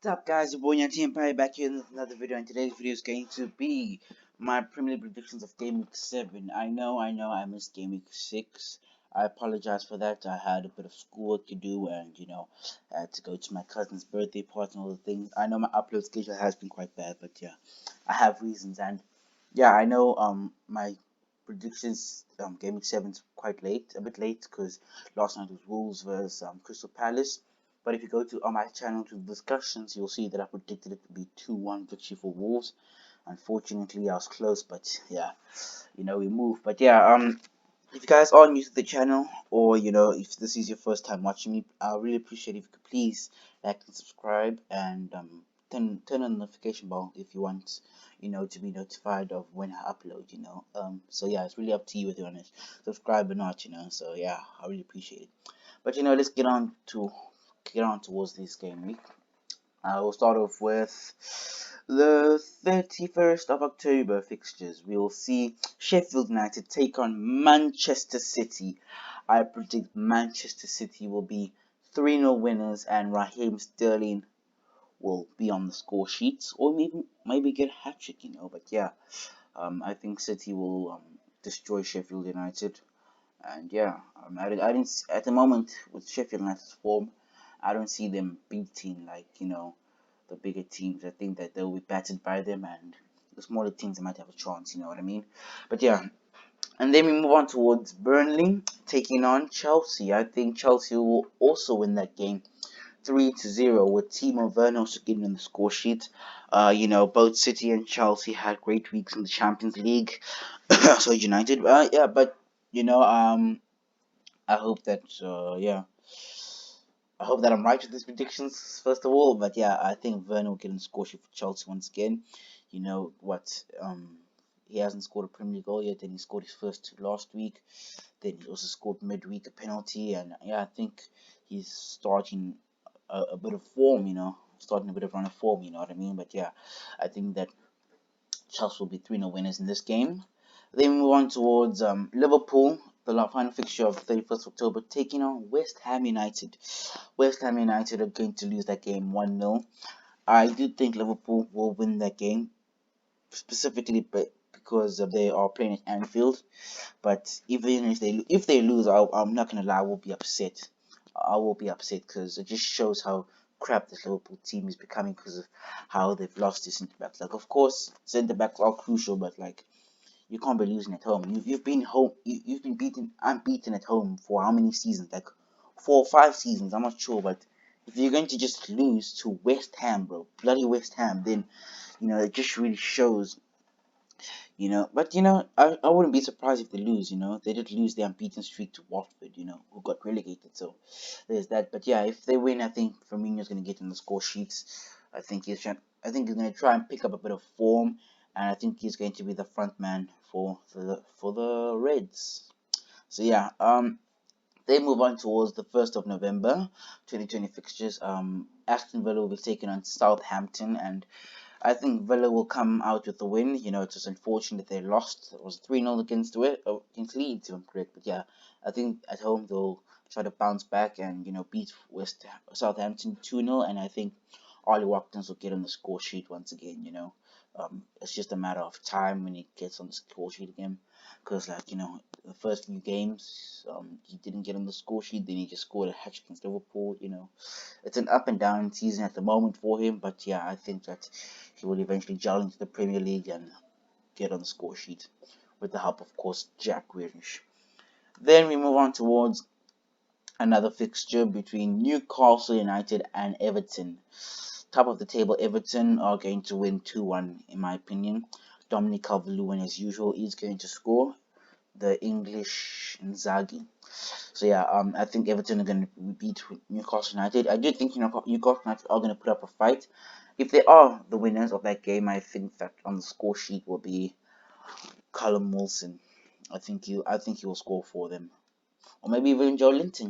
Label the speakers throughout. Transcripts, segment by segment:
Speaker 1: What's up, guys? Your boy Yanti Empire back here with another video, and today's video is going to be my Premier League predictions of Game Week 7. I missed Game Week 6. I apologize for that. I had a bit of schoolwork to do, and I had to go to my cousin's birthday party and all the things. I know my upload schedule has been quite bad, but yeah, I have reasons, and yeah, I know my predictions Game Week 7 is quite late, a bit late, because last night was Wolves versus Crystal Palace. But if you go to on my channel to discussions, you'll see that I predicted it to be 2-1 victory for Wolves. Unfortunately, I was close, but yeah, we moved. But yeah, if you guys are new to the channel, or if this is your first time watching me, I really appreciate if you could please like and subscribe, and turn on the notification bell if you want to be notified of when I upload. So yeah, it's really up to you whether you want to subscribe or not. So yeah, I really appreciate it. But let's get on towards this game week. I will start off with the 31st of October fixtures. We will see Sheffield United take on Manchester City. I predict Manchester City will be 3-0 winners, and Raheem Sterling will be on the score sheets, or maybe get a hat trick. But yeah, I think City will destroy Sheffield United. And yeah, I didn't at the moment with Sheffield United's form, I don't see them beating the bigger teams. I think that they'll be battered by them, and the smaller teams might have a chance. You know what I mean? But yeah, and then we move on towards Burnley taking on Chelsea. I think Chelsea will also win that game 3-0 with Timo Werner also getting on the score sheet. Both City and Chelsea had great weeks in the Champions League. So United, yeah, but you know, um, I hope that I hope that I'm right with these predictions first of all. But yeah, I think Werner will get in the score sheet for Chelsea once again. You know what? He hasn't scored a Premier League goal yet. Then he scored his first last week. Then he also scored midweek a penalty, and yeah, I think he's starting a bit of form. Starting a bit of run of form. You know what I mean? But yeah, I think that Chelsea will be 3-0 winners in this game. Then we move on towards Liverpool, the final fixture of 31st October, taking on West Ham United. West Ham United are going to lose that game 1-0. I do think Liverpool will win that game, specifically because they are playing at Anfield. But even if they lose, I'm not gonna lie, I will be upset. I will be upset because it just shows how crap this Liverpool team is becoming because of how they've lost their centre backs. Like, of course, centre backs are crucial, but like you can't be losing at home. You've been home. You've been beaten unbeaten at home for how many seasons? Like 4 or 5 seasons. I'm not sure, but if you're going to just lose to West Ham, bro, bloody West Ham, then it just really shows. But I wouldn't be surprised if they lose. They did lose their unbeaten streak to Watford. Who got relegated. So there's that. But yeah, if they win, I think Firmino's gonna get in the score sheets. I think he's gonna try and pick up a bit of form, and I think he's going to be the front man for the Reds. So yeah, they move on towards the 1st of November, 2020 fixtures. Aston Villa will be taking on Southampton, and I think Villa will come out with the win. It's just unfortunate they lost. It was 3-0 against Leeds, if I'm correct. But yeah, I think at home they'll try to bounce back and beat Southampton 2-0, and I think Ollie Watkins will get on the score sheet once again. It's just a matter of time when he gets on the score sheet again, because the first few games he didn't get on the score sheet. Then he just scored a hat against Liverpool. It's an up and down season at the moment for him, but yeah, I think that he will eventually gel into the Premier League and get on the score sheet with the help, of course, Jack Grealish. Then we move on towards another fixture between Newcastle United and Everton. Top of the table, Everton are going to win 2-1 in my opinion. Dominic Calvert-Lewin, as usual, is going to score. The English Inzaghi. So yeah, I think Everton are going to beat Newcastle United. I do think Newcastle United are going to put up a fight. If they are the winners of that game, I think that on the score sheet will be Callum Wilson. I think he will score for them, or maybe even Joe Linton.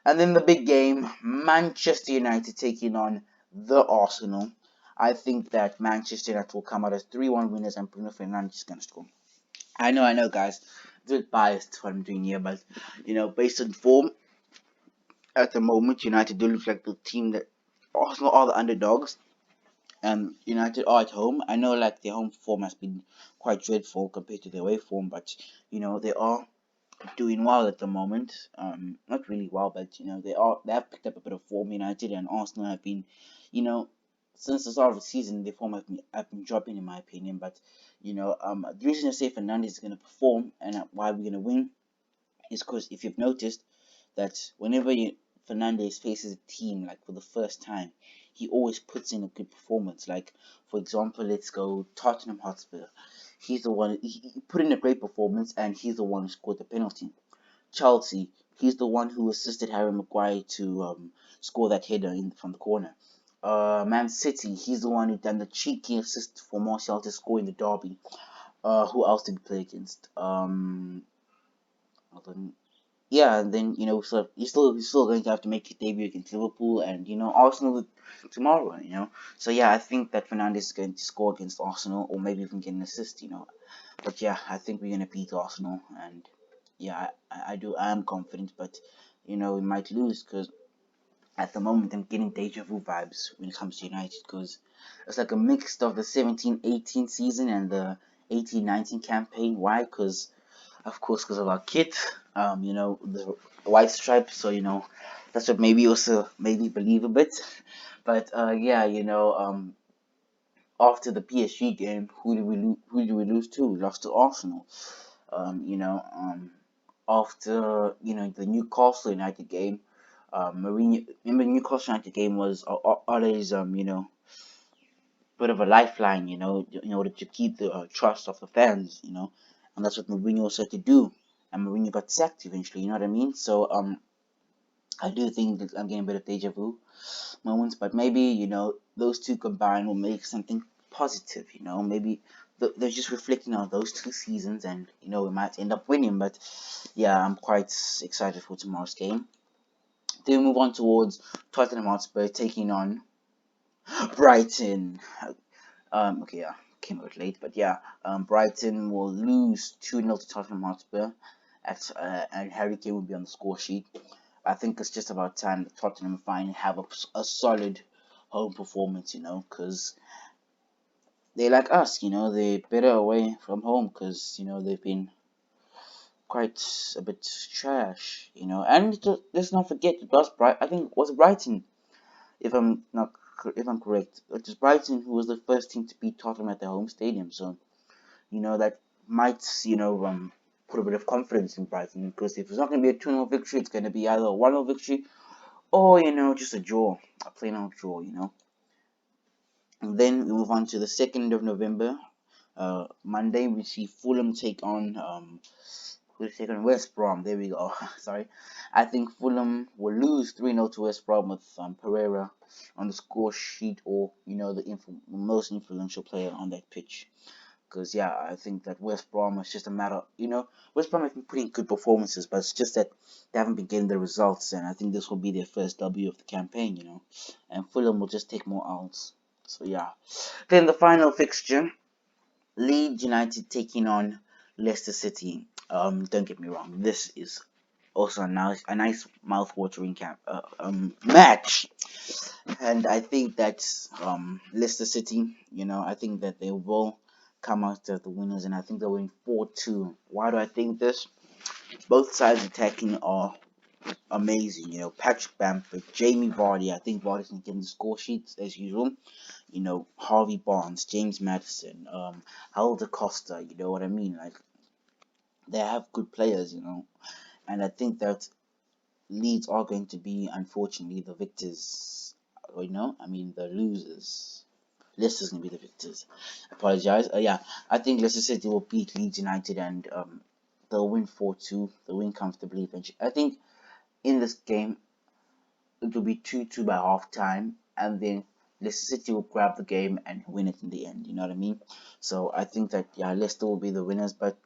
Speaker 1: And then the big game, Manchester United taking on the Arsenal. I think that Manchester United will come out as 3-1 winners, and Bruno Fernandes is going to score. I know, guys. A bit biased what I'm doing here, but based on form at the moment, United do look like the team that Arsenal are the underdogs, and United are at home. I know like their home form has been quite dreadful compared to their away form, but they are doing well at the moment. Not really well, but they have picked up a bit of form. United and Arsenal have been, you know, since the start of the season, their form have been dropping in my opinion. But the reason I say Fernandes is going to perform and why we're going to win is because if you've noticed that whenever Fernandes faces a team like for the first time, he always puts in a good performance. Like for example, let's go Tottenham Hotspur. He's the one he put in a great performance, and he's the one who scored the penalty. Chelsea, he's the one who assisted Harry Maguire to score that header from the corner. Man City, he's the one who done the cheeky assist for Martial to score in the derby. Who else did we play against? Hold on. Yeah, and then so he's still going to have to make his debut against Liverpool and Arsenal tomorrow. So yeah, I think that Fernandes is going to score against Arsenal, or maybe even get an assist. But yeah, I think we're gonna beat Arsenal, and yeah, I am confident, but we might lose because at the moment I'm getting deja vu vibes when it comes to United because it's like a mix of the 17-18 season and the 18-19 campaign. Why? Because of course, because of our kit, the white stripe. So that's what maybe also made me believe a bit. But yeah, after the PSG game, who did we lose to? We lost to Arsenal. After the Newcastle United game, Mourinho. Remember, Newcastle United game was always bit of a lifeline, in order to keep the trust of the fans, and that's what Mourinho was said to do. And Mourinho got sacked eventually, you know what I mean? So I do think that I'm getting a bit of deja vu moments, but maybe those two combined will make something positive. Maybe they're just reflecting on those two seasons, and we might end up winning. But yeah, I'm quite excited for tomorrow's game. Then we move on towards Tottenham Hotspur taking on Brighton. Okay, yeah, came a bit late, but yeah, Brighton will lose 2-0 to Tottenham Hotspur, and Harry Kane will be on the score sheet. I think it's just about time that Tottenham finally have a solid home performance, because they like us, they're better away from home because they've been quite a bit trash, and let's not forget it was I think it was Brighton, if I'm not if I'm correct, it was Brighton who was the first team to beat Tottenham at their home stadium, so that might put a bit of confidence in Brighton, because if it's not going to be a 2-0 victory, it's going to be either a 1-0 victory or just a draw, a plain old draw, And then we move on to the 2nd of November. Monday we see Fulham take on who's taking West Brom. There we go. Sorry, I think Fulham will lose 3-0 to West Brom with Pereira on the score sheet, or the most influential player on that pitch. Because yeah, I think that West Brom is just a matter. West Brom have been putting good performances, but it's just that they haven't been getting the results, and I think this will be their first W of the campaign. And Fulham will just take more outs. So yeah. Then the final fixture. Leeds United taking on Leicester City. Don't get me wrong, this is also a nice mouth-watering match, and I think that Leicester City, I think that they will come out as the winners, and I think they'll win 4-2. Why do I think this? Both sides attacking are amazing. Patrick Bamford, Jamie Vardy. I think Vardy's gonna get in the score sheets as usual. Harvey Barnes, James Madison, Alder Costa, you know what I mean? Like, they have good players, and I think that Leeds are going to be, unfortunately, the victors, I mean, the losers. Leicester's going to be the victors. I apologize. Yeah, I think Leicester City will beat Leeds United, and they'll win 4-2. They'll win comfortably eventually. I think in this game, it will be 2-2 by half time, and then Leicester City will grab the game and win it in the end. You know what I mean? So I think that yeah, Leicester will be the winners. But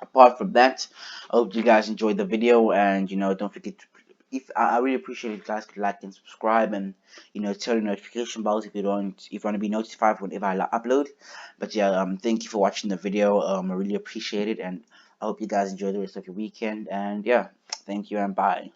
Speaker 1: apart from that, I hope you guys enjoyed the video, and don't forget to. If I really appreciate it, you guys could like and subscribe, and turn the notification bells if you want to be notified whenever I upload. But yeah, thank you for watching the video. I really appreciate it, and I hope you guys enjoy the rest of your weekend. And yeah, thank you and bye.